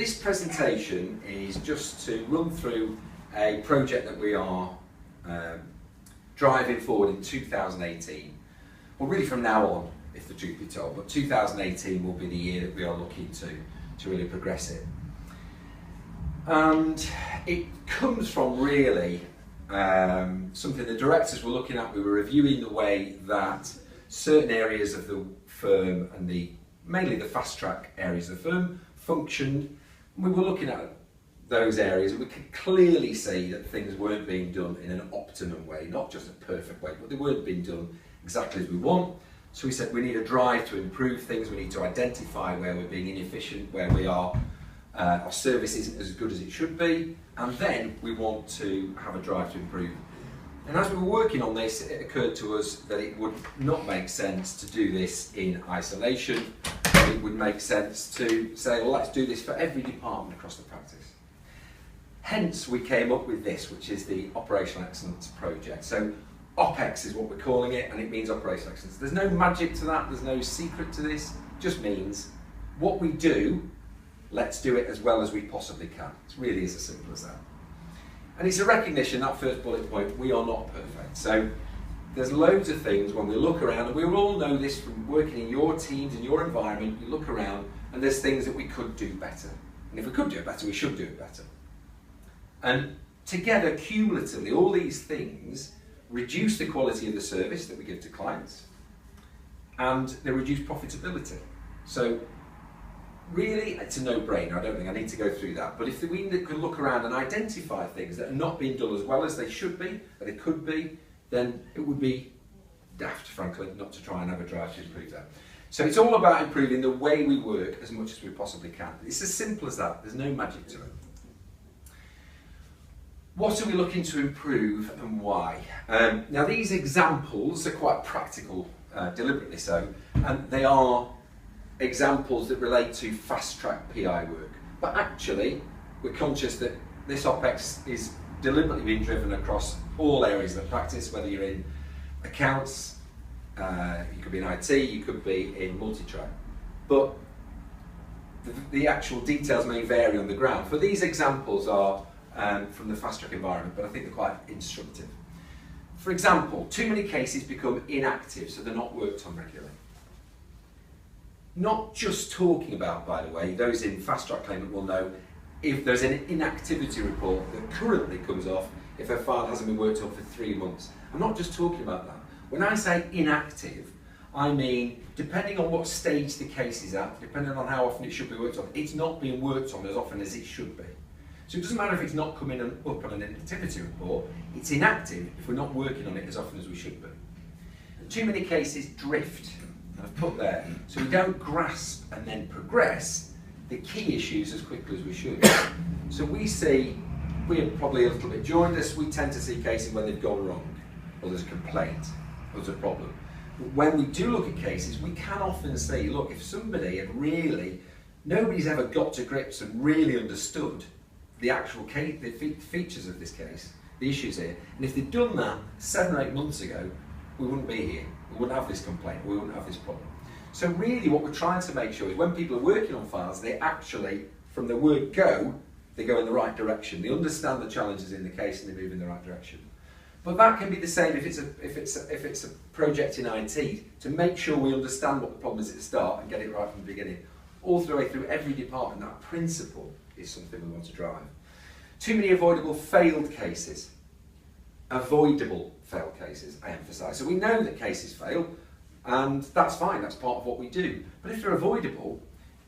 This presentation is just to run through a project that we are driving forward in 2018. Well, really from now on, if the truth be told, but 2018 will be the year that we are looking to really progress it. And it comes from really something the directors were looking at. We were reviewing the way that certain areas of the firm and mainly the fast track areas of the firm functioned. We were looking at those areas and we could clearly see that things weren't being done in an optimum way, not just a perfect way, but they weren't being done exactly as we want. So we said we need a drive to improve things, we need to identify where we're being inefficient, where we are, our service isn't as good as it should be, and then we want to have a drive to improve. And as we were working on this, it occurred to us that it would not make sense to do this in isolation. It would make sense to say, well, let's do this for every department across the practice. Hence, we came up with this, which is the Operational Excellence Project. So, OPEX is what we're calling it, and it means Operational Excellence. There's no magic to that, there's no secret to this. It just means what we do, let's do it as well as we possibly can. It really is as simple as that. And it's a recognition, that first bullet point, we are not perfect. So there's loads of things when we look around, and we all know this from working in your teams, in your environment, you look around and there's things that we could do better. And if we could do it better, we should do it better. And together, cumulatively, all these things reduce the quality of the service that we give to clients, and they reduce profitability. So really, it's a no-brainer. I don't think I need to go through that. But if we can look around and identify things that are not being done as well as they should be, or they could be, then it would be daft, frankly, not to try and have a drive to improve that. So it's all about improving the way we work as much as we possibly can. It's as simple as that. There's no magic to it. What are we looking to improve and why? Now these examples are quite practical, deliberately so, and they are examples that relate to fast-track PI work. But actually, we're conscious that this OPEX is deliberately being driven across all areas of the practice, whether you're in accounts, you could be in IT, you could be in multi-track. But the actual details may vary on the ground. But these examples are from the fast-track environment, but I think they're quite instructive. For example, too many cases become inactive, so they're not worked on regularly. Not just talking about, by the way, those in fast-track claimant will know if there's an inactivity report that currently comes off if a file hasn't been worked on for 3 months. I'm not just talking about that. When I say inactive, I mean, depending on what stage the case is at, depending on how often it should be worked on, it's not being worked on as often as it should be. So it doesn't matter if it's not coming up on an inactivity report, it's inactive if we're not working on it as often as we should be. And too many cases drift, and I've put there, so we don't grasp and then progress the key issues as quickly as we should. So we're probably a little bit joined us, we tend to see cases when they've gone wrong, or there's a complaint, or there's a problem. But when we do look at cases, we can often see, look, if somebody had really, nobody's ever got to grips and really understood the actual case, the features of this case, the issues here, and if they'd done that 7 or 8 months ago, we wouldn't be here. We wouldn't have this complaint, we wouldn't have this problem. So really what we're trying to make sure is when people are working on files, they actually, from the word go, they go in the right direction. They understand the challenges in the case and they move in the right direction. But that can be the same if it's a project in IT, to make sure we understand what the problem is at the start and get it right from the beginning. All the way through every department, that principle is something we want to drive. Too many avoidable failed cases. Avoidable failed cases, I emphasise. So we know that cases fail, and that's fine, that's part of what we do. But if they're avoidable,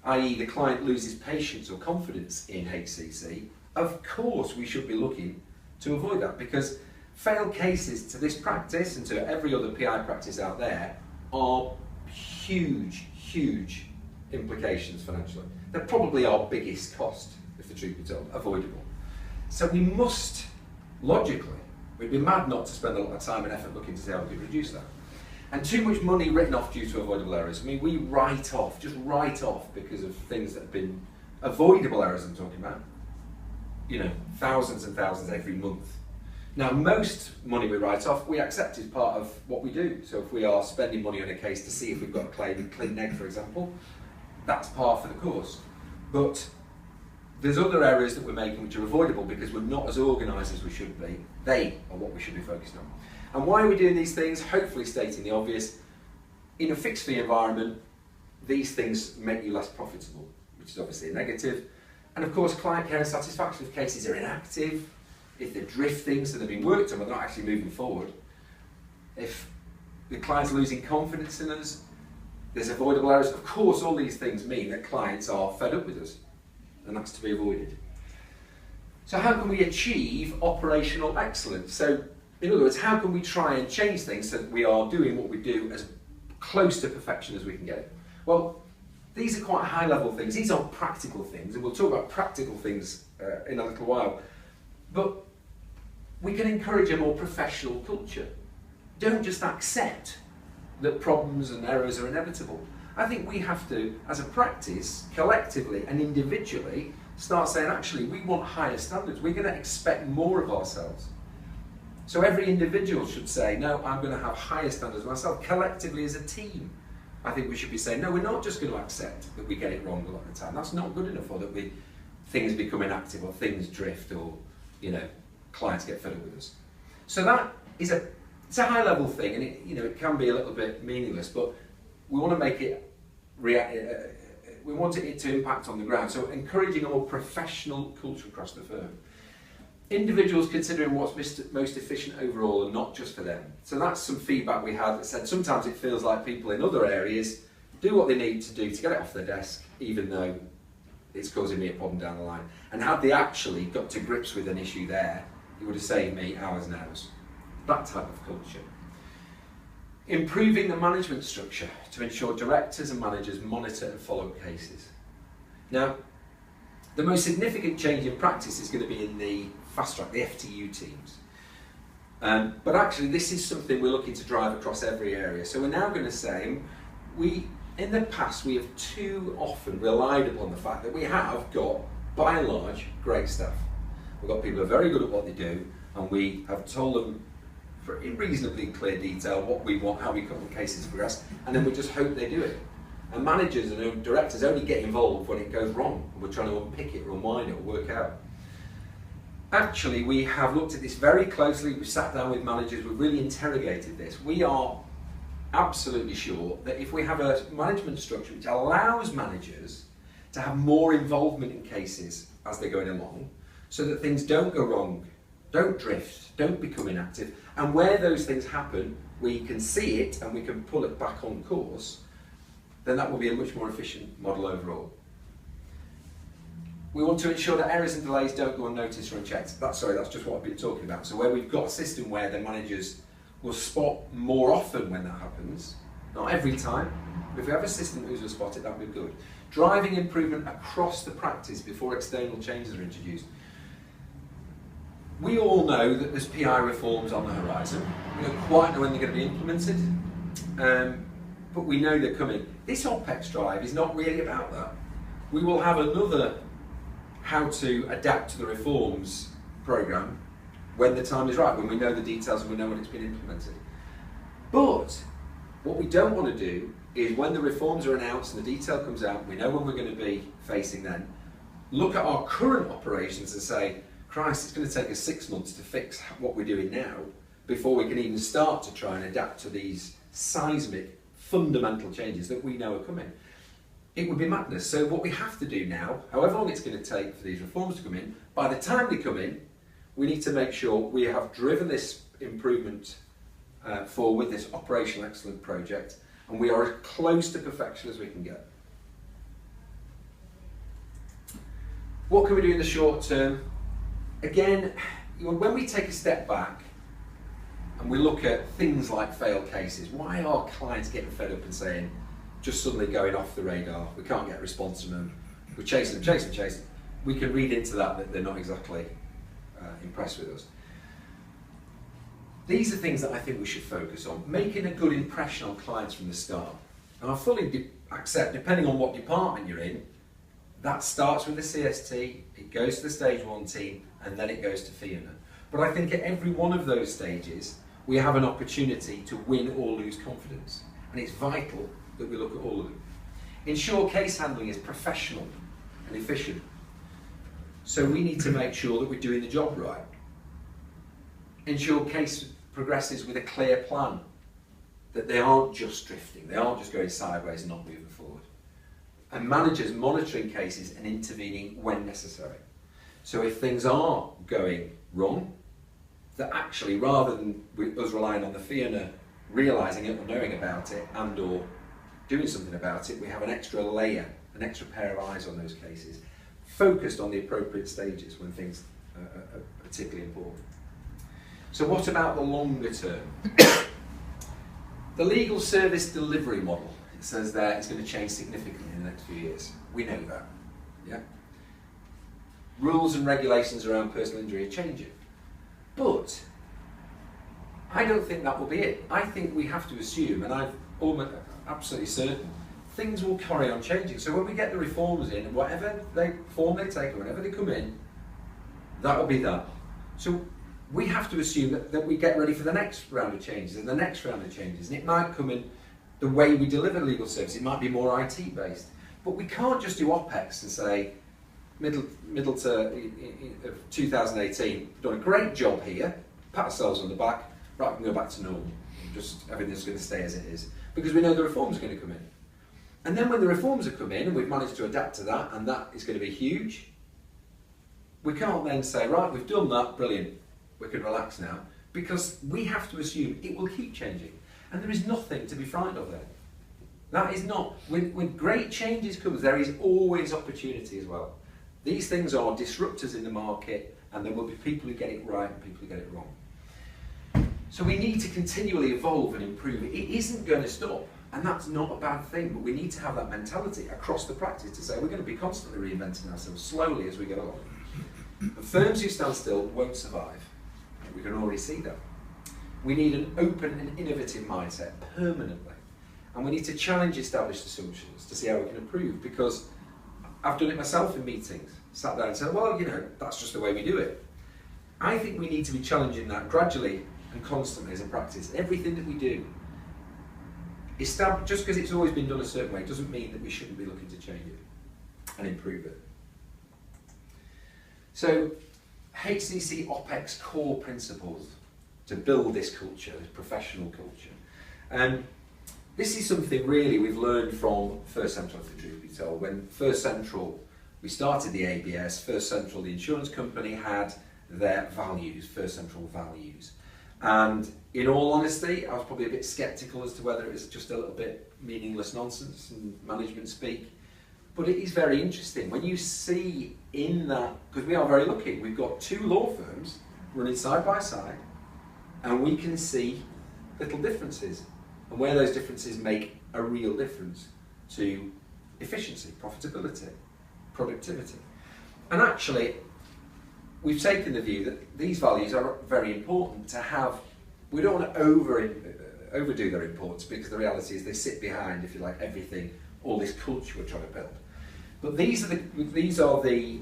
i.e. the client loses patience or confidence in HCC, of course we should be looking to avoid that, because failed cases to this practice and to every other PI practice out there are huge, huge implications financially. They're probably our biggest cost, if the truth be told, avoidable. So we must, logically, we'd be mad not to spend a lot of time and effort looking to see how we could reduce that. And too much money written off due to avoidable errors. I mean, we just write off because of things that have been avoidable errors I'm talking about. You know, thousands and thousands every month. Now, most money we write off, we accept as part of what we do. So if we are spending money on a case to see if we've got a claim, clean neg, for example, that's par for the course. But There's other errors that we're making which are avoidable because we're not as organised as we should be. They are what we should be focused on. And why are we doing these things? Hopefully stating the obvious. In a fixed fee environment, these things make you less profitable, which is obviously a negative. And of course, client care and satisfaction, if cases are inactive, if they're drifting, so they've been worked on but they're not actually moving forward, if the client's losing confidence in us, there's avoidable errors. Of course, all these things mean that clients are fed up with us, and that's to be avoided. So how can we achieve operational excellence? So in other words, how can we try and change things so that we are doing what we do as close to perfection as we can get it? Well, these are quite high level things. These are practical things, and we'll talk about practical things in a little while. But we can encourage a more professional culture. Don't just accept that problems and errors are inevitable. I think we have to, as a practice, collectively and individually, start saying, actually, we want higher standards. We're going to expect more of ourselves. So every individual should say, no, I'm going to have higher standards myself. Collectively as a team, I think we should be saying, no, we're not just going to accept that we get it wrong a lot of the time. That's not good enough, or that things become inactive, or things drift, or clients get fed up with us. So that is it's a high level thing, and it can be a little bit meaningless, but we want to make it we want it to impact on the ground. So encouraging a more professional culture across the firm. Individuals considering what's most efficient overall and not just for them. So that's some feedback we had that said sometimes it feels like people in other areas do what they need to do to get it off their desk, even though it's causing me a problem down the line. And had they actually got to grips with an issue there, it would have saved me hours and hours. That type of culture. Improving the management structure to ensure directors and managers monitor and follow cases. Now, the most significant change in practice is going to be in the fast track, the FTU teams. But actually this is something we're looking to drive across every area. So we're now going to say, in the past we have too often relied upon the fact that we have got, by and large, great staff. We've got people who are very good at what they do, and we have told them in reasonably clear detail what we want, how we want cases to progress, and then we just hope they do it. And managers and directors only get involved when it goes wrong, and we're trying to unpick it or unwind it or work out. Actually, we have looked at this very closely. We've sat down with managers, we've really interrogated this. We are absolutely sure that if we have a management structure which allows managers to have more involvement in cases as they're going along, so that things don't go wrong, don't drift, don't become inactive, and where those things happen, we can see it and we can pull it back on course, then that will be a much more efficient model overall. We want to ensure that errors and delays don't go unnoticed or unchecked. That's just what I've been talking about. So where we've got a system where the managers will spot more often when that happens, not every time, but if we have a system who's will spot it, that would be good. Driving improvement across the practice before external changes are introduced. We all know that there's PI reforms on the horizon. We don't quite know when they're going to be implemented, but we know they're coming. This OPEX drive is not really about that. We will have another how to adapt to the reforms programme when the time is right, when we know the details and we know when it's been implemented. But what we don't want to do is when the reforms are announced and the detail comes out, we know when we're going to be facing then, look at our current operations and say, Christ, it's going to take us 6 months to fix what we're doing now before we can even start to try and adapt to these seismic, fundamental changes that we know are coming. It would be madness. So what we have to do now, however long it's going to take for these reforms to come in, by the time they come in, we need to make sure we have driven this improvement forward, this operational excellence project, and we are as close to perfection as we can get. What can we do in the short term? Again, when we take a step back and we look at things like failed cases, why are clients getting fed up and saying, just suddenly going off the radar, we can't get a response from them, we're chasing them. We can read into that they're not exactly impressed with us. These are things that I think we should focus on, making a good impression on clients from the start. And I fully accept, depending on what department you're in, that starts with the CST, it goes to the stage 1 team, and then it goes to Fiona. But I think at every one of those stages, we have an opportunity to win or lose confidence. And it's vital that we look at all of them. Ensure case handling is professional and efficient. So we need to make sure that we're doing the job right. Ensure case progresses with a clear plan, that they aren't just drifting, they aren't just going sideways and not moving forward. And managers monitoring cases and intervening when necessary. So if things are going wrong, that actually, rather than us relying on the fee earner realising it or knowing about it and or doing something about it, we have an extra layer, an extra pair of eyes on those cases, focused on the appropriate stages when things are particularly important. So what about the longer term? The legal service delivery model, it says there, it's going to change significantly in the next few years. We know that. Yeah. Rules and regulations around personal injury are changing. But I don't think that will be it. I think we have to assume, and I'm almost absolutely certain, things will carry on changing. So when we get the reforms in, whatever form they take, or whenever they come in, that will be that. So we have to assume that we get ready for the next round of changes and the next round of changes. And it might come in the way we deliver legal service. It might be more IT based. But we can't just do OPEX and say, middle to 2018, we've done a great job here, pat ourselves on the back, right, we can go back to normal. Just everything's going to stay as it is. Because we know the reforms are going to come in. And then when the reforms have come in and we've managed to adapt to that, and that is going to be huge, we can't then say, right, we've done that, brilliant, we can relax now, because we have to assume it will keep changing. And there is nothing to be frightened of there. That is not, when great changes come, there is always opportunity as well. These things are disruptors in the market, and there will be people who get it right and people who get it wrong. So we need to continually evolve and improve. It isn't going to stop, and that's not a bad thing, but we need to have that mentality across the practice to say we're going to be constantly reinventing ourselves slowly as we go along. The firms who stand still won't survive. We can already see that. We need an open and innovative mindset permanently, and we need to challenge established assumptions to see how we can improve, because I've done it myself in meetings, sat there and said, well, you know, that's just the way we do it. I think we need to be challenging that gradually and constantly as a practice. Everything that we do, just because it's always been done a certain way doesn't mean that we shouldn't be looking to change it and improve it. So, HCC OPEX core principles to build this culture, this professional culture. This is something really we've learned from First Central, if the truth be told. When First Central, we started the ABS, First Central, the insurance company, had their values, First Central values. And in all honesty, I was probably a bit sceptical as to whether it was just a little bit meaningless nonsense and management speak. But it is very interesting when you see in that, because we are very lucky, we've got two law firms running side by side, and we can see little differences, and where those differences make a real difference to efficiency, profitability, productivity. And actually, we've taken the view that these values are very important to have. We don't want to overdo their importance, because the reality is they sit behind, if you like, everything, all this culture we're trying to build. But these are the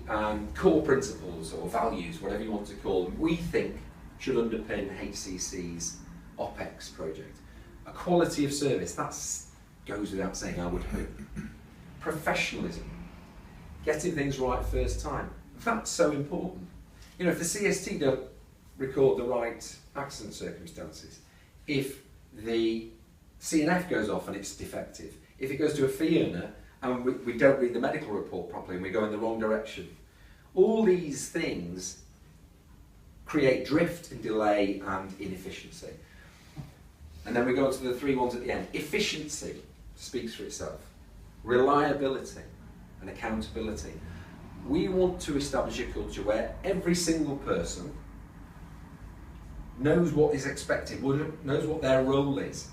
core principles or values, whatever you want to call them, we think should underpin HCC's OPEX project. A quality of service, that goes without saying, I would hope. Professionalism, getting things right first time, that's so important. You know, if the CST don't record the right accident circumstances, if the CNF goes off and it's defective, if it goes to a fee earner and we don't read the medical report properly and we go in the wrong direction, all these things create drift and delay and inefficiency. And then we go on to the three ones at the end. Efficiency speaks for itself. Reliability and accountability. We want to establish a culture where every single person knows what is expected, knows what their role is,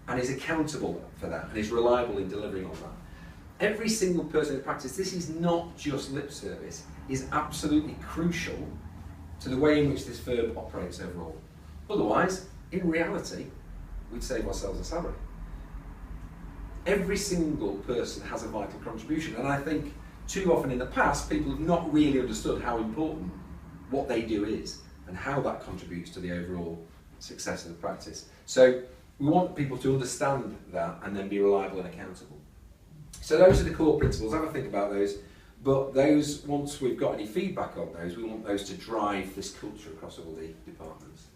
and is accountable for that, and is reliable in delivering on that. Every single person in practice, this is not just lip service, is absolutely crucial to the way in which this firm operates overall. Otherwise, in reality, we'd save ourselves a salary. Every single person has a vital contribution, and I think too often in the past, people have not really understood how important what they do is and how that contributes to the overall success of the practice. So we want people to understand that and then be reliable and accountable. So those are the core principles. Have a think about those. But those, once we've got any feedback on those, we want those to drive this culture across all the departments.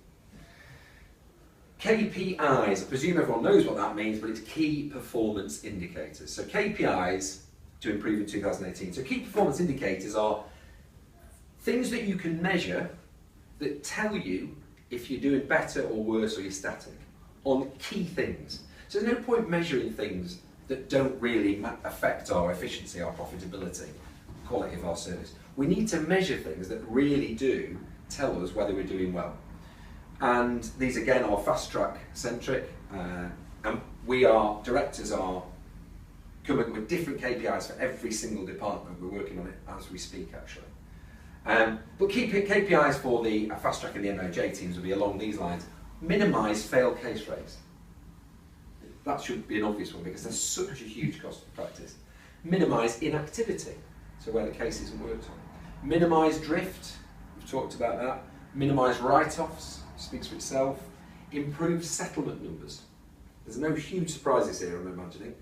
KPIs, I presume everyone knows what that means, but it's key performance indicators. So KPIs to improve in 2018. So key performance indicators are things that you can measure that tell you if you're doing better or worse or you're static on key things. So there's no point measuring things that don't really affect our efficiency, our profitability, quality of our service. We need to measure things that really do tell us whether we're doing well. And these again are fast track centric, and directors are coming with different KPIs for every single department. We're working on it as we speak actually. But KPIs for the fast track and the MOJ teams will be along these lines. Minimise failed case rates. That should be an obvious one because there's such a huge cost of practice. Minimise inactivity, so where the case isn't worked on. Minimise drift, we've talked about that. Minimise write-offs, speaks for itself. Improve settlement numbers. There's no huge surprises here, I'm imagining.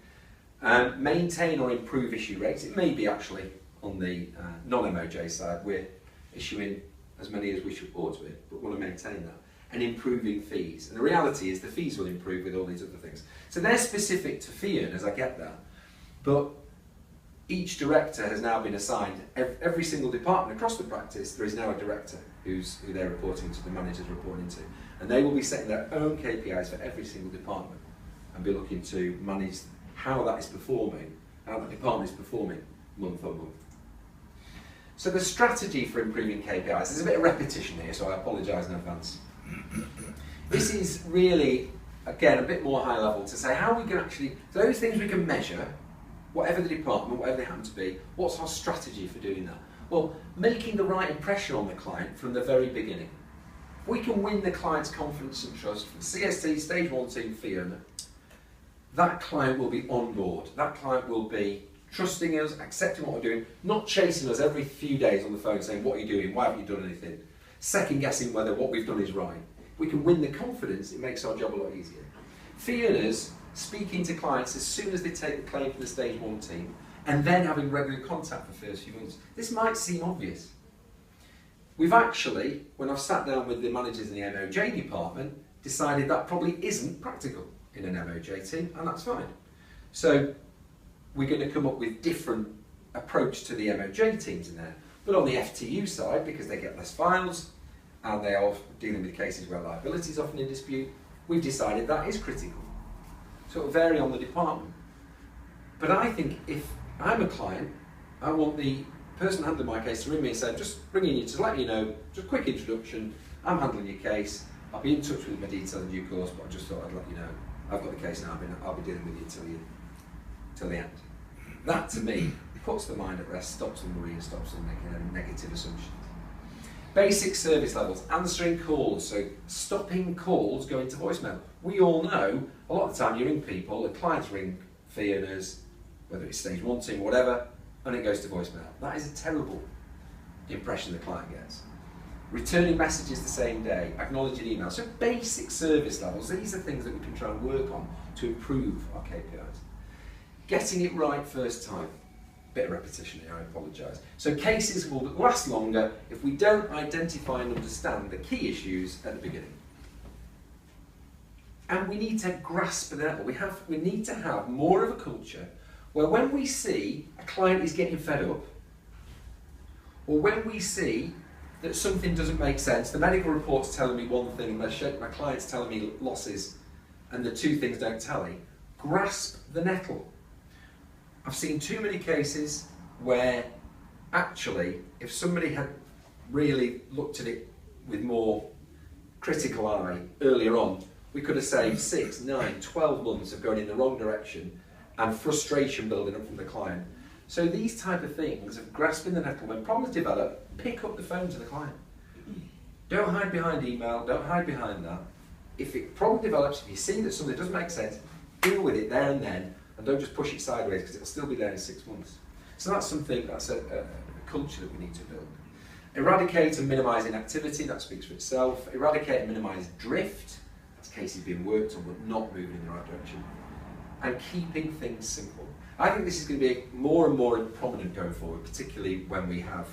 Maintain or improve issue rates. It may be actually on the non-MOJ side, we're issuing as many as we should ought to be, but we want to maintain that. And improving fees. And the reality is the fees will improve with all these other things. So they're specific to fee earners, I get that. But each director has now been assigned, every single department across the practice, there is now a director who they're reporting to, the managers reporting to. And they will be setting their own KPIs for every single department and be looking to manage how that is performing, how the department is performing month on month. So the strategy for improving KPIs, there's a bit of repetition here, so I apologise in advance. This is really, again, a bit more high level to say how we can actually, those things we can measure, whatever the department, whatever they happen to be, what's our strategy for doing that? Well, making the right impression on the client from the very beginning. If we can win the client's confidence and trust from CST, Stage 1 team, fee earner, that client will be on board. That client will be trusting us, accepting what we're doing, not chasing us every few days on the phone saying, what are you doing, why haven't you done anything? Second guessing whether what we've done is right. If we can win the confidence, it makes our job a lot easier. Fee earners speaking to clients as soon as they take the claim from the Stage 1 team and then having regular contact for the first few months. This might seem obvious. We've actually, when I've sat down with the managers in the MOJ department, decided that probably isn't practical in an MOJ team, and that's fine. So we're going to come up with different approach to the MOJ teams in there. But on the FTU side, because they get less files and they are dealing with cases where liability is often in dispute, we've decided that is critical. So it will vary on the department. But I think if I'm a client, I want the person handling my case to ring me and say, just ringing you to let you know, just a quick introduction, I'm handling your case, I'll be in touch with my details in due course, but I just thought I'd let you know. I've got the case now, I'll be dealing with you till the end. That to me puts the mind at rest, stops them worrying, stops them making negative assumptions. Basic service levels, answering calls, so stopping calls going to voicemail. We all know, a lot of the time you ring people, the clients ring fee earners, whether it's Stage 1 team or whatever, and it goes to voicemail. That is a terrible impression the client gets. Returning messages the same day, acknowledging emails. So basic service levels, these are things that we can try and work on to improve our KPIs. Getting it right first time. Bit of repetition here, I apologise. So cases will last longer if we don't identify and understand the key issues at the beginning. And we need to grasp that. We need to have more of a culture where when we see a client is getting fed up, or when we see that something doesn't make sense, the medical report's telling me one thing, my client's telling me losses, and the two things don't tally, grasp the nettle. I've seen too many cases where actually, if somebody had really looked at it with more critical eye earlier on, we could have saved 6, 9, 12 months of going in the wrong direction and frustration building up from the client. So these type of things of grasping the nettle, when problems develop, pick up the phone to the client. Don't hide behind email, don't hide behind that. If a problem develops, if you see that something doesn't make sense, deal with it there and then, and don't just push it sideways because it'll still be there in 6 months. So that's something, that's a culture that we need to build. Eradicate and minimise inactivity, that speaks for itself. Eradicate and minimise drift, that's cases being worked on but not moving in the right direction. And keeping things simple. I think this is going to be more and more prominent going forward, particularly when we have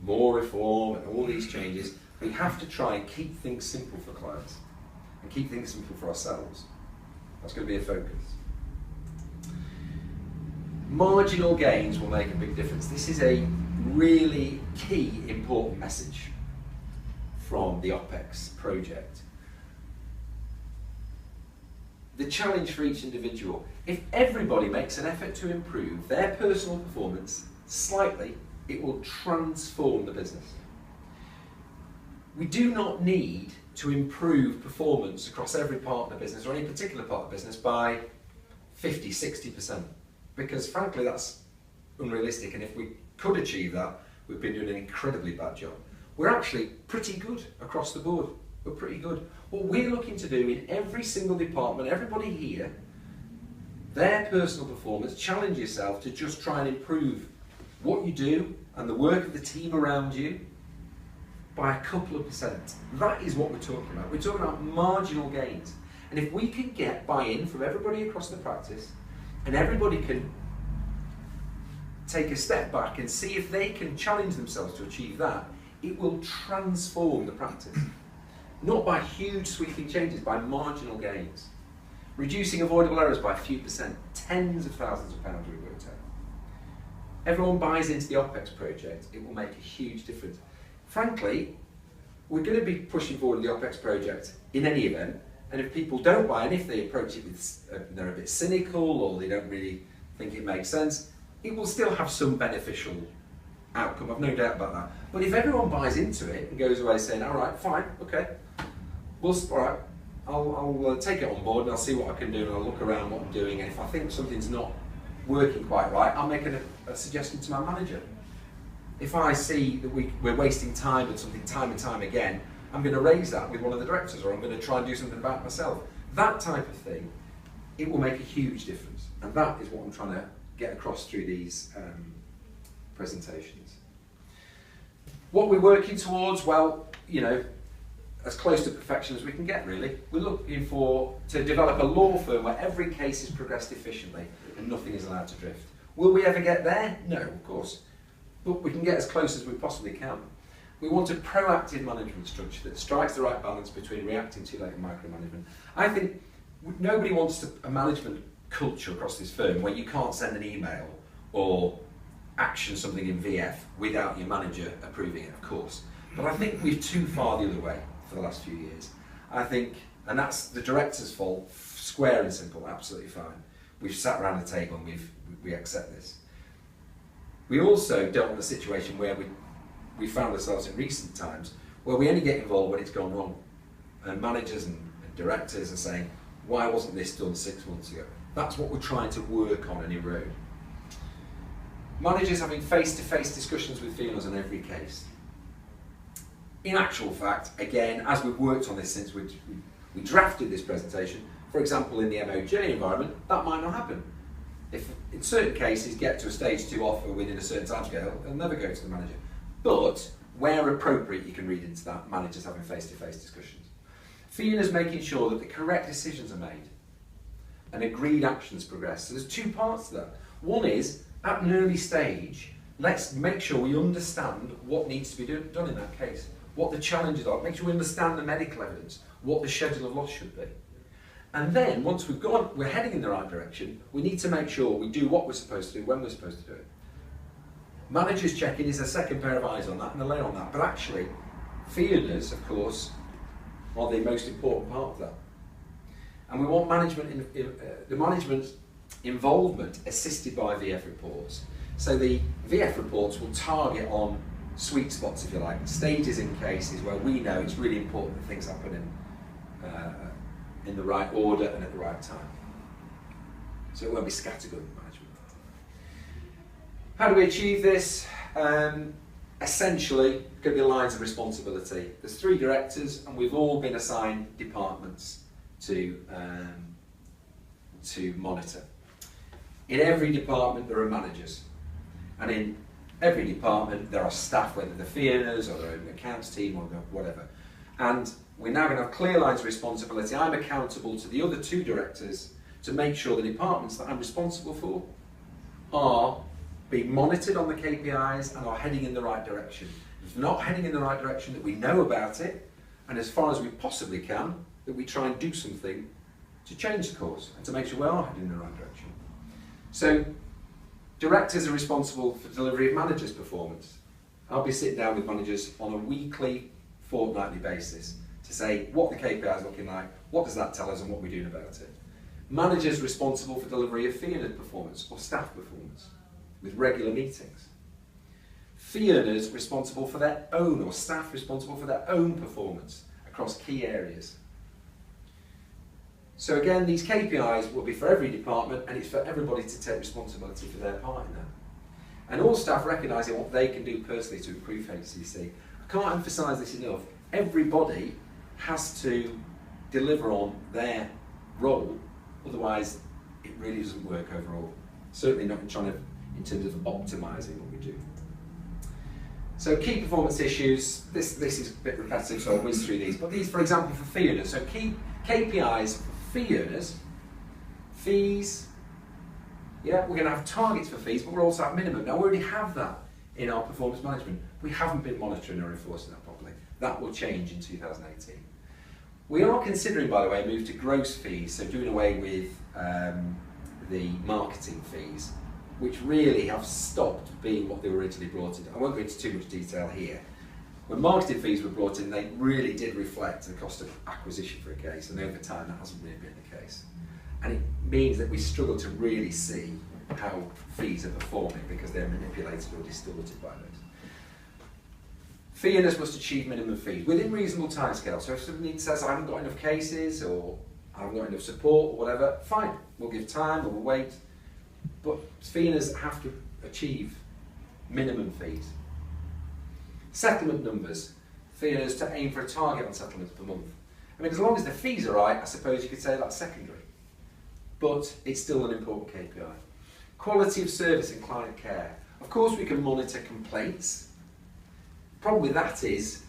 more reform and all these changes. We have to try and keep things simple for clients and keep things simple for ourselves. That's going to be a focus. Marginal gains will make a big difference. This is a really key, important message from the OPEX project. The challenge for each individual, if everybody makes an effort to improve their personal performance slightly, it will transform the business. We do not need to improve performance across every part of the business or any particular part of the business by 50, 60%, because frankly that's unrealistic, and if we could achieve that, we've been doing an incredibly bad job. We're actually pretty good across the board. We're pretty good. What we're looking to do in every single department, everybody here, their personal performance, challenge yourself to just try and improve what you do and the work of the team around you by a couple of percent. That is what we're talking about. We're talking about marginal gains. And if we can get buy-in from everybody across the practice, and everybody can take a step back and see if they can challenge themselves to achieve that, it will transform the practice. Not by huge sweeping changes, by marginal gains. Reducing avoidable errors by a few percent, tens of thousands of pounds we worked out. Everyone buys into the OPEX project, it will make a huge difference. Frankly, we're going to be pushing forward the OPEX project in any event, and if people don't buy, and if they approach it with, they're a bit cynical or they don't really think it makes sense, it will still have some beneficial outcome, I've no doubt about that. But if everyone buys into it and goes away saying, all right, fine, okay, all right, I'll take it on board and I'll see what I can do and I'll look around what I'm doing, and if I think something's not working quite right, I'll make a suggestion to my manager. If I see that we're wasting time with something time and time again, I'm going to raise that with one of the directors, or I'm going to try and do something about myself. That type of thing, it will make a huge difference. And that is what I'm trying to get across through these presentations. What we're working towards, well, you know, as close to perfection as we can get, really. We're looking to develop a law firm where every case is progressed efficiently and nothing is allowed to drift. Will we ever get there? No, of course. But we can get as close as we possibly can. We want a proactive management structure that strikes the right balance between reacting too late and micromanagement. I think nobody wants a management culture across this firm where you can't send an email or action something in VF without your manager approving it, of course. But I think we're too far the other way for the last few years. I think, and that's the director's fault, square and simple, absolutely fine. We've sat around the table and we accept this. We also don't want a situation where we found ourselves in recent times where we only get involved when it's gone wrong. And managers and directors are saying, why wasn't this done 6 months ago? That's what we're trying to work on and erode. Managers having face-to-face discussions with fee earners on every case. In actual fact, again, as we've worked on this since we drafted this presentation, for example in the MOJ environment, that might not happen. If in certain cases get to a stage 2 offer within a certain timescale, it'll never go to the manager. But where appropriate, you can read into that, managers having face-to-face discussions. Fee earners making sure that the correct decisions are made and agreed actions progress. So there's 2 parts to that. One is, at an early stage, let's make sure we understand what needs to be done in that case, what the challenges are, make sure we understand the medical evidence, what the schedule of loss should be. And then, once we're heading in the right direction, we need to make sure we do what we're supposed to do, when we're supposed to do it. Managers checking is a second pair of eyes on that and a layer on that, but actually, fee earners, of course, are the most important part of that. And we want the management involvement assisted by VF reports. So the VF reports will target on sweet spots, if you like, stages in cases where we know it's really important that things happen in the right order and at the right time. So it won't be scattergun management. How do we achieve this? Essentially, going to be lines of responsibility. There's 3 directors and we've all been assigned departments to monitor. In every department there are managers, and in every department there are staff, whether they're fee earners or they're an accounts team or whatever. And we're now going to have clear lines of responsibility. I'm accountable to the other 2 directors to make sure the departments that I'm responsible for are being monitored on the KPIs and are heading in the right direction. If they're not heading in the right direction, that we know about it, and as far as we possibly can, that we try and do something to change the course and to make sure we are heading in the right direction. So, directors are responsible for delivery of managers' performance. I'll be sitting down with managers on a weekly, fortnightly basis to say what the KPI is looking like, what does that tell us, and what we're doing about it. Managers responsible for delivery of fee earners performance or staff performance with regular meetings. Fee earners responsible for their own, or staff responsible for their own performance across key areas. So again, these KPIs will be for every department, and it's for everybody to take responsibility for their part in that. And all staff recognising what they can do personally to improve HCC. I can't emphasise this enough. Everybody has to deliver on their role, otherwise it really doesn't work overall. Certainly not in terms of optimising what we do. So key performance issues, this is a bit repetitive, so I'll whiz through these, but these, for example, for fee earners. So key KPIs for fee earners, fees, yeah, we're going to have targets for fees, but we're also at minimum. Now we already have that in our performance management. We haven't been monitoring or enforcing that properly. That will change in 2018. We are considering, by the way, a move to gross fees, so doing away with the marketing fees, which really have stopped being what they were originally brought in. I won't go into too much detail here. When marketing fees were brought in, they really did reflect the cost of acquisition for a case, and over time that hasn't really been the case. And it means that we struggle to really see how fees are performing because they're manipulated or distorted by those. Fee earners must achieve minimum fees within reasonable timescale. So if somebody says, I haven't got enough cases, or I haven't got enough support, or whatever, fine, we'll give time, or we'll wait. But fee earners have to achieve minimum fees. Settlement numbers. Fee earners to aim for a target on settlements per month. I mean, as long as the fees are right, I suppose you could say that's secondary. But it's still an important KPI. Quality of service and client care. Of course we can monitor complaints. The problem with that is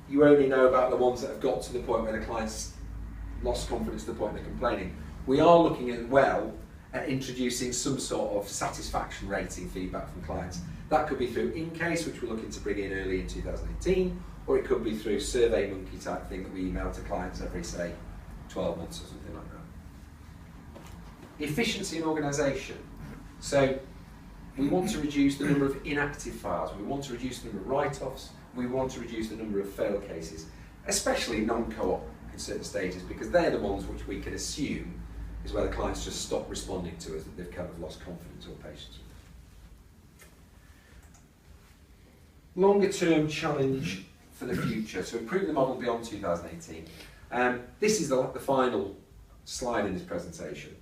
you only know about the ones that have got to the point where the client's lost confidence to the point they're complaining. We are looking as well at introducing some sort of satisfaction rating feedback from clients. That could be through in-case, which we're looking to bring in early in 2018, or it could be through SurveyMonkey type thing that we email to clients every, say, 12 months or something like that. Efficiency in organisation. So we want to reduce the number of inactive files, we want to reduce the number of write-offs, we want to reduce the number of failed cases, especially non-co-op in certain stages, because they're the ones which we can assume is where the clients just stop responding to us, that they've kind of lost confidence or patience with. Longer term challenge for the future, to improve the model beyond 2018. This is the final slide in this presentation.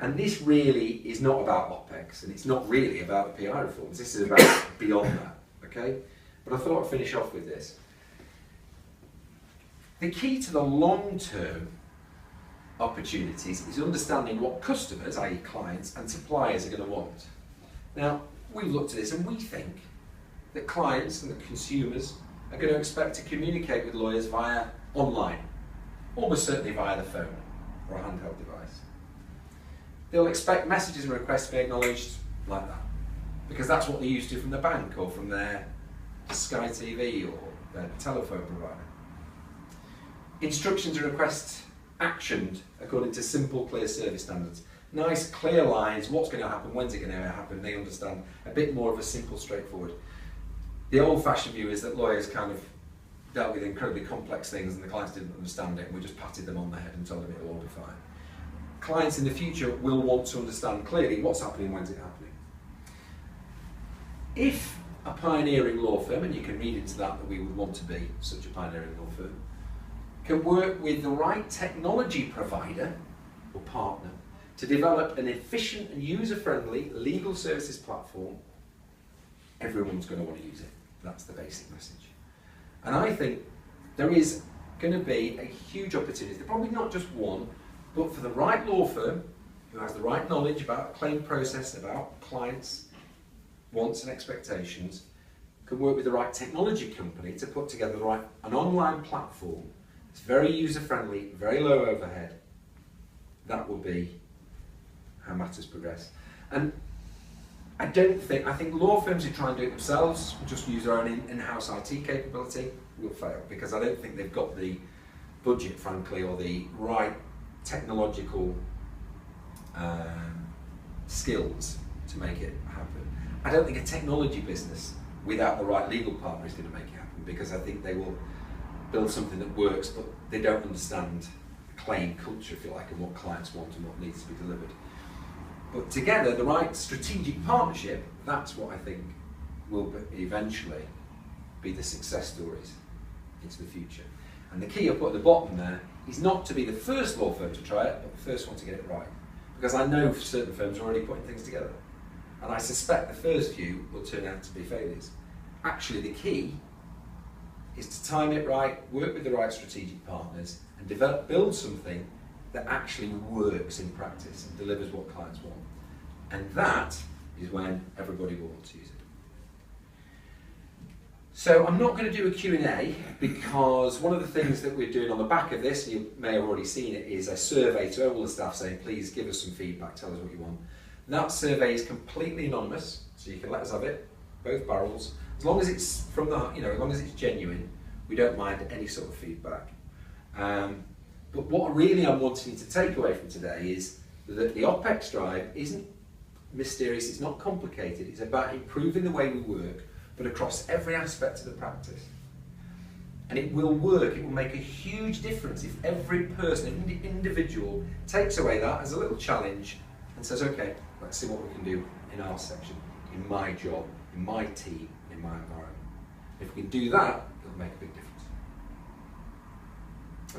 And this really is not about OPEX, and it's not really about the PI reforms. This is about beyond that, okay? But I thought I'd finish off with this. The key to the long-term opportunities is understanding what customers, i.e. clients, and suppliers are going to want. Now, we've looked at this and we think that clients and the consumers are going to expect to communicate with lawyers via online, almost certainly via the phone or a handheld device. They'll expect messages and requests to be acknowledged like that, because that's what they're used to from the bank or from their Sky TV or their telephone provider. Instructions and requests actioned according to simple, clear service standards. Nice, clear lines, what's going to happen, when's it going to happen, they understand. A bit more of a simple, straightforward. The old-fashioned view is that lawyers kind of dealt with incredibly complex things and the clients didn't understand it and we just patted them on the head and told them it'll all be fine. Clients in the future will want to understand clearly what's happening, when's it happening. If a pioneering law firm, and you can read into that we would want to be such a pioneering law firm, can work with the right technology provider or partner to develop an efficient and user-friendly legal services platform, everyone's going to want to use it. That's the basic message. And I think there is going to be a huge opportunity, probably not just one, but for the right law firm who has the right knowledge about claim process, about clients' wants and expectations, can work with the right technology company to put together an online platform that's very user-friendly, very low overhead. That will be how matters progress. And I think law firms who try and do it themselves, just use their own in-house IT capability, will fail, because I don't think they've got the budget, frankly, or the right technological skills to make it happen. I don't think a technology business without the right legal partner is going to make it happen, because I think they will build something that works, but they don't understand the claim culture, if you like, and what clients want and what needs to be delivered. But together, the right strategic partnership, that's what I think will eventually be the success stories into the future. And the key I put at the bottom there is not to be the first law firm to try it, but the first one to get it right. Because I know certain firms are already putting things together. And I suspect the first few will turn out to be failures. Actually, the key is to time it right, work with the right strategic partners, and build something that actually works in practice and delivers what clients want. And that is when everybody will want to use it. So I'm not going to do a Q&A, because one of the things that we're doing on the back of this, and you may have already seen it, is a survey to all the staff saying, please give us some feedback, tell us what you want. That survey is completely anonymous, so you can let us have it, both barrels. As long as it's from the, as long as it's genuine, we don't mind any sort of feedback. But what really I'm wanting you to take away from today is that the OPEX drive isn't mysterious, it's not complicated, it's about improving the way we work, but across every aspect of the practice. And it will work, it will make a huge difference if every person, individual, takes away that as a little challenge and says, okay, let's see what we can do in our section, in my job, in my team, in my environment. If we can do that, it'll make a big difference.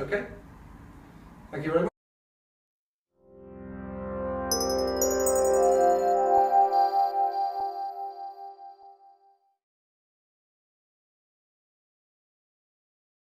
Okay? Thank you very much.